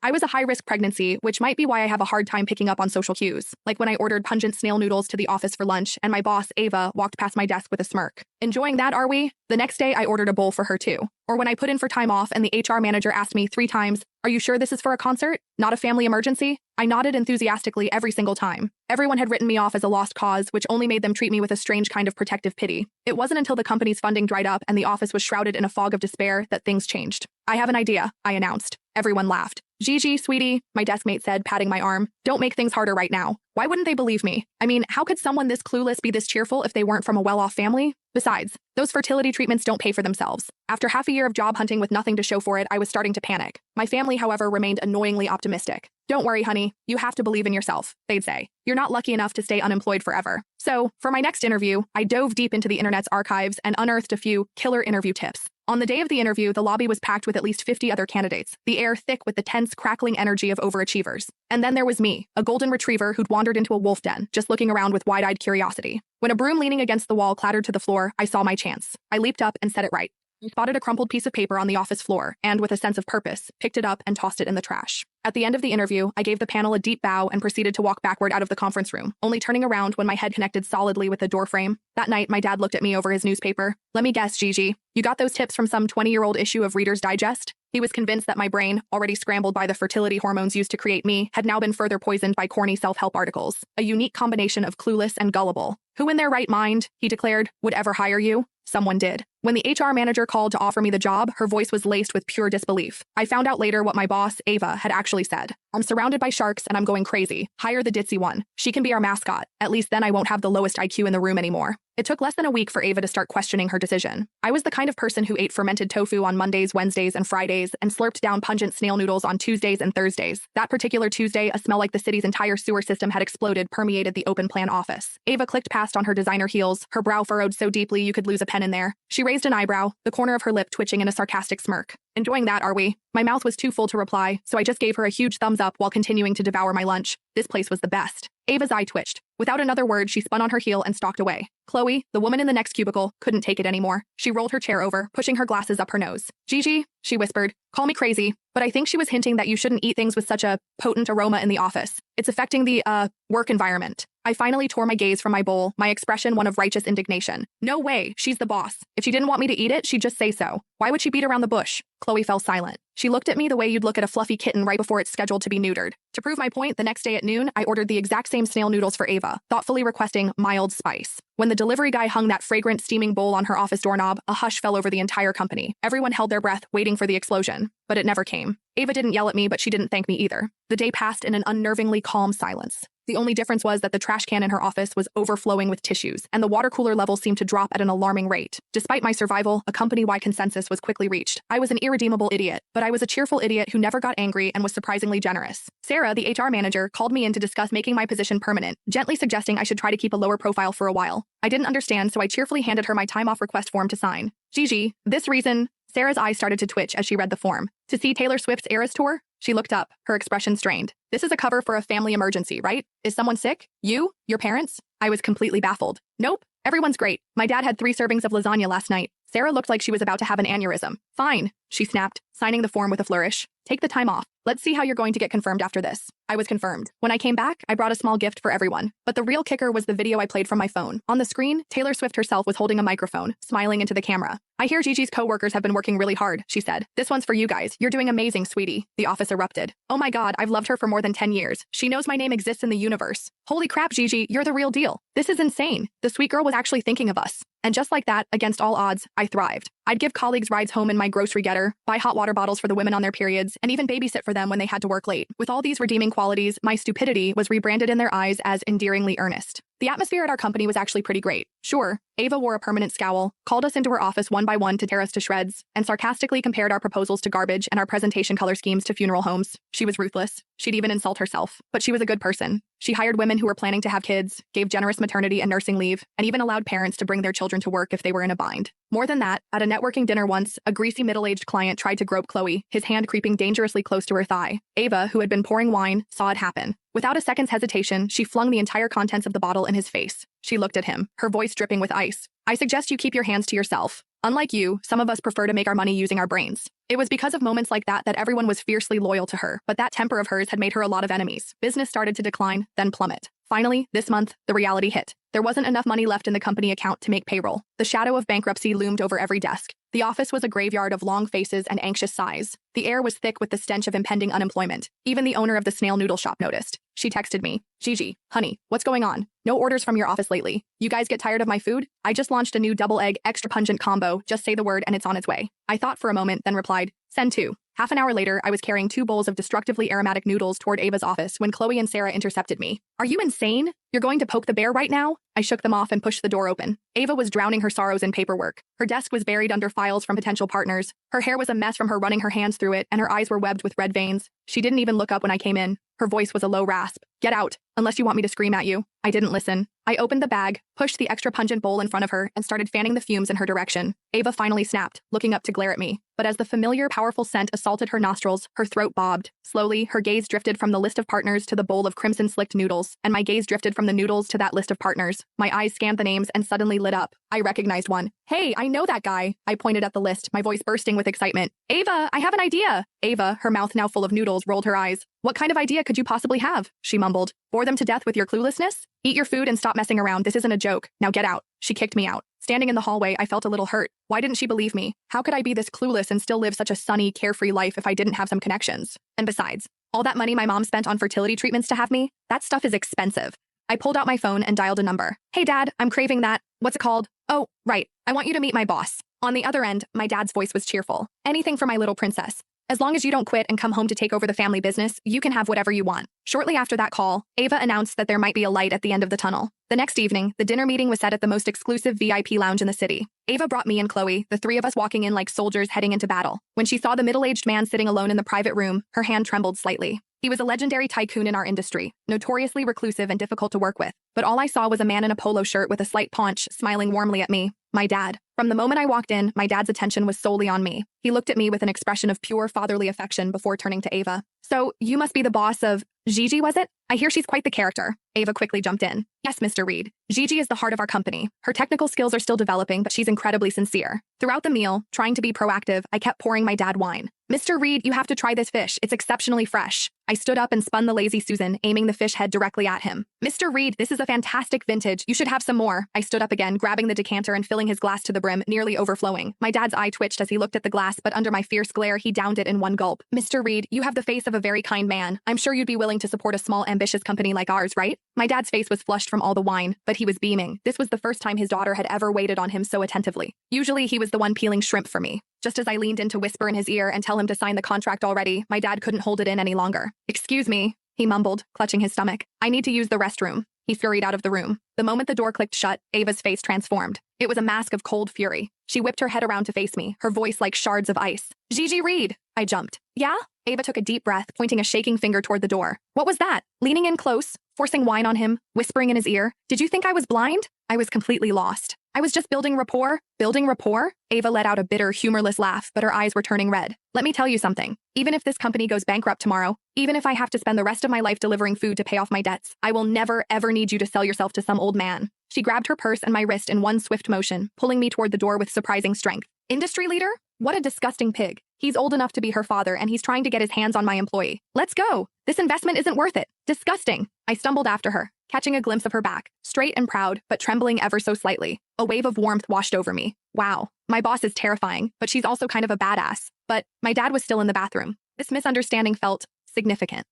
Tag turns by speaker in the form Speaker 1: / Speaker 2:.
Speaker 1: I was a high-risk pregnancy, which might be why I have a hard time picking up on social cues, like when I ordered pungent snail noodles to the office for lunch and my boss, Ava, walked past my desk with a smirk. Enjoying that, are we? The next day, I ordered a bowl for her too. Or when I put in for time off and the HR manager asked me 3 times, "Are you sure this is for a concert? Not a family emergency?" I nodded enthusiastically every single time. Everyone had written me off as a lost cause, which only made them treat me with a strange kind of protective pity. It wasn't until the company's funding dried up and the office was shrouded in a fog of despair that things changed. "I have an idea," I announced. Everyone laughed. "Gigi, sweetie," my deskmate said, patting my arm. "Don't make things harder right now." Why wouldn't they believe me? I mean, how could someone this clueless be this cheerful if they weren't from a well-off family? Besides, those fertility treatments don't pay for themselves. After half a year of job hunting with nothing to show for it, I was starting to panic. My family, however, remained annoyingly optimistic. "Don't worry, honey. You have to believe in yourself," they'd say. "You're not lucky enough to stay unemployed forever." So, for my next interview, I dove deep into the internet's archives and unearthed a few killer interview tips. On the day of the interview, the lobby was packed with at least 50 other candidates, the air thick with the tense, crackling energy of overachievers. And then there was me, a golden retriever who'd wandered into a wolf den, just looking around with wide-eyed curiosity. When a broom leaning against the wall clattered to the floor, I saw my chance. I leaped up and set it right. I spotted a crumpled piece of paper on the office floor and, with a sense of purpose, picked it up and tossed it in the trash. At the end of the interview, I gave the panel a deep bow and proceeded to walk backward out of the conference room, only turning around when my head connected solidly with the doorframe. That night, my dad looked at me over his newspaper. "Let me guess, Gigi, you got those tips from some 20-year-old issue of Reader's Digest?" He was convinced that my brain, already scrambled by the fertility hormones used to create me, had now been further poisoned by corny self-help articles. A unique combination of clueless and gullible. "Who in their right mind," he declared, "would ever hire you?" Someone did. When the HR manager called to offer me the job, her voice was laced with pure disbelief. I found out later what my boss, Ava, had actually said. "I'm surrounded by sharks and I'm going crazy. Hire the ditzy one. She can be our mascot. At least then I won't have the lowest IQ in the room anymore." It took less than a week for Ava to start questioning her decision. I was the kind of person who ate fermented tofu on Mondays, Wednesdays, and Fridays, and slurped down pungent snail noodles on Tuesdays and Thursdays. That particular Tuesday, a smell like the city's entire sewer system had exploded permeated the open plan office. Ava clicked past on her designer heels, her brow furrowed so deeply you could lose a pen in there. She raised an eyebrow, the corner of her lip twitching in a sarcastic smirk. "Enjoying that, are we?" My mouth was too full to reply, so I just gave her a huge thumbs up while continuing to devour my lunch. This place was the best. Ava's eye twitched. Without another word, she spun on her heel and stalked away. Chloe, the woman in the next cubicle, couldn't take it anymore. She rolled her chair over, pushing her glasses up her nose. "Gigi," she whispered, "call me crazy, but I think she was hinting that you shouldn't eat things with such a potent aroma in the office. It's affecting the, work environment." I finally tore my gaze from my bowl, my expression one of righteous indignation. "No way, she's the boss. If she didn't want me to eat it, she'd just say so. Why would she beat around the bush?" Chloe fell silent. She looked at me the way you'd look at a fluffy kitten right before it's scheduled to be neutered. To prove my point, the next day at noon, I ordered the exact same snail noodles for Ava, thoughtfully requesting mild spice. When the delivery guy hung that fragrant, steaming bowl on her office doorknob, a hush fell over the entire company. Everyone held their breath, waiting for the explosion. But it never came. Ava didn't yell at me, but she didn't thank me either. The day passed in an unnervingly calm silence. The only difference was that the trash can in her office was overflowing with tissues, and the water cooler level seemed to drop at an alarming rate. Despite my survival, a company-wide consensus was quickly reached. I was an irredeemable idiot, but I was a cheerful idiot who never got angry and was surprisingly generous. Sarah, the HR manager, called me in to discuss making my position permanent, gently suggesting I should try to keep a lower profile for a while. I didn't understand, so I cheerfully handed her my time-off request form to sign. "Gigi, this reason..." Sarah's eyes started to twitch as she read the form. "To see Taylor Swift's Eras Tour?" She looked up, her expression strained. "This is a cover for a family emergency, right? Is someone sick? You? Your parents?" I was completely baffled. "Nope. Everyone's great. My dad had 3 servings of lasagna last night." Sarah looked like she was about to have an aneurysm. "Fine," she snapped, signing the form with a flourish. "Take the time off. Let's see how you're going to get confirmed after this." I was confirmed. When I came back, I brought a small gift for everyone. But the real kicker was the video I played from my phone. On the screen, Taylor Swift herself was holding a microphone, smiling into the camera. "I hear Gigi's co-workers have been working really hard," she said. "This one's for you guys. You're doing amazing, sweetie." The office erupted. "Oh my god, I've loved her for more than 10 years. She knows my name exists in the universe. Holy crap, Gigi, you're the real deal. This is insane. The sweet girl was actually thinking of us." And just like that, against all odds, I thrived. I'd give colleagues rides home in my grocery getter, buy hot water bottles for the women on their periods, and even babysit for them when they had to work late. With all these redeeming qualities, my stupidity was rebranded in their eyes as endearingly earnest. The atmosphere at our company was actually pretty great. Sure, Ava wore a permanent scowl, called us into her office one by one to tear us to shreds, and sarcastically compared our proposals to garbage and our presentation color schemes to funeral homes. She was ruthless. She'd even insult herself. But she was a good person. She hired women who were planning to have kids, gave generous maternity and nursing leave, and even allowed parents to bring their children to work if they were in a bind. More than that, at a networking dinner once, a greasy middle-aged client tried to grope Chloe, his hand creeping dangerously close to her thigh. Ava, who had been pouring wine, saw it happen. Without a second's hesitation, she flung the entire contents of the bottle in his face. She looked at him, her voice dripping with ice. "I suggest you keep your hands to yourself." Unlike you, some of us prefer to make our money using our brains. It was because of moments like that that everyone was fiercely loyal to her, but that temper of hers had made her a lot of enemies. Business started to decline, then plummet. Finally, this month, the reality hit. There wasn't enough money left in the company account to make payroll. The shadow of bankruptcy loomed over every desk. The office was a graveyard of long faces and anxious sighs. The air was thick with the stench of impending unemployment. Even the owner of the snail noodle shop noticed. She texted me, Gigi, honey, what's going on? No orders from your office lately. You guys get tired of my food? I just launched a new double egg extra pungent combo. Just say the word and it's on its way. I thought for a moment, then replied, send two. Half an hour later, I was carrying 2 bowls of destructively aromatic noodles toward Ava's office when Chloe and Sarah intercepted me. Are you insane? You're going to poke the bear right now? I shook them off and pushed the door open. Ava was drowning her sorrows in paperwork. Her desk was buried under files from potential partners. Her hair was a mess from her running her hands through it, and her eyes were webbed with red veins. She didn't even look up when I came in. Her voice was a low rasp. Get out, unless you want me to scream at you. I didn't listen. I opened the bag, pushed the extra pungent bowl in front of her, and started fanning the fumes in her direction. Ava finally snapped, looking up to glare at me. But as the familiar, powerful scent assaulted her nostrils, her throat bobbed. Slowly, her gaze drifted from the list of partners to the bowl of crimson-slicked noodles, and my gaze drifted from the noodles to that list of partners. My eyes scanned the names and suddenly lit up. I recognized one. Hey, I know that guy. I pointed at the list, my voice bursting with excitement. Ava, I have an idea. Ava, her mouth now full of noodles, rolled her eyes. What kind of idea could you possibly have? She mumbled. Bore them to death with your cluelessness? Eat your food and stop messing around. This isn't a joke. Now get out. She kicked me out. Standing in the hallway, I felt a little hurt. Why didn't she believe me? How could I be this clueless and still live such a sunny, carefree life if I didn't have some connections? And besides, all that money my mom spent on fertility treatments to have me? That stuff is expensive. I pulled out my phone and dialed a number. Hey, Dad, I'm craving that. What's it called? Oh, right. I want you to meet my boss. On the other end, my dad's voice was cheerful. Anything for my little princess. As long as you don't quit and come home to take over the family business, you can have whatever you want. Shortly after that call, Ava announced that there might be a light at the end of the tunnel. The next evening, the dinner meeting was set at the most exclusive VIP lounge in the city. Ava brought me and Chloe, the 3 of us walking in like soldiers heading into battle. When she saw the middle-aged man sitting alone in the private room, her hand trembled slightly. He was a legendary tycoon in our industry, notoriously reclusive and difficult to work with. But all I saw was a man in a polo shirt with a slight paunch, smiling warmly at me. My dad. From the moment I walked in, my dad's attention was solely on me. He looked at me with an expression of pure fatherly affection before turning to Ava. So, you must be the boss of Gigi, was it? I hear she's quite the character. Ava quickly jumped in. Yes, Mr. Reed. Gigi is the heart of our company. Her technical skills are still developing, but she's incredibly sincere. Throughout the meal, trying to be proactive, I kept pouring my dad wine. Mr. Reed, you have to try this fish. It's exceptionally fresh. I stood up and spun the lazy Susan, aiming the fish head directly at him. Mr. Reed, this is a fantastic vintage. You should have some more. I stood up again, grabbing the decanter and filling his glass to the brim, nearly overflowing. My dad's eye twitched as he looked at the glass, but under my fierce glare, he downed it in one gulp. Mr. Reed, you have the face of a very kind man. I'm sure you'd be willing to support a small, ambitious company like ours, right? My dad's face was flushed from all the wine, but he was beaming. This was the first time his daughter had ever waited on him so attentively. Usually, he was the one peeling shrimp for me. Just as I leaned in to whisper in his ear and tell him to sign the contract already, my dad couldn't hold it in any longer. Excuse me, he mumbled, clutching his stomach. I need to use the restroom. He scurried out of the room. The moment the door clicked shut, Ava's face transformed. It was a mask of cold fury. She whipped her head around to face me, her voice like shards of ice. Gigi Reed! I jumped. Yeah? Ava took a deep breath, pointing a shaking finger toward the door. What was that? Leaning in close, forcing wine on him, whispering in his ear. Did you think I was blind? I was completely lost. I was just building rapport. Building rapport? Ava let out a bitter, humorless laugh, but her eyes were turning red. Let me tell you something. Even if this company goes bankrupt tomorrow, even if I have to spend the rest of my life delivering food to pay off my debts, I will never, ever need you to sell yourself to some old man. She grabbed her purse and my wrist in one swift motion, pulling me toward the door with surprising strength. Industry leader? What a disgusting pig. He's old enough to be her father, and he's trying to get his hands on my employee. Let's go. This investment isn't worth it. Disgusting. I stumbled after her, catching a glimpse of her back, straight and proud, but trembling ever so slightly. A wave of warmth washed over me. Wow, my boss is terrifying, but she's also kind of a badass. But my dad was still in the bathroom. This misunderstanding felt significant.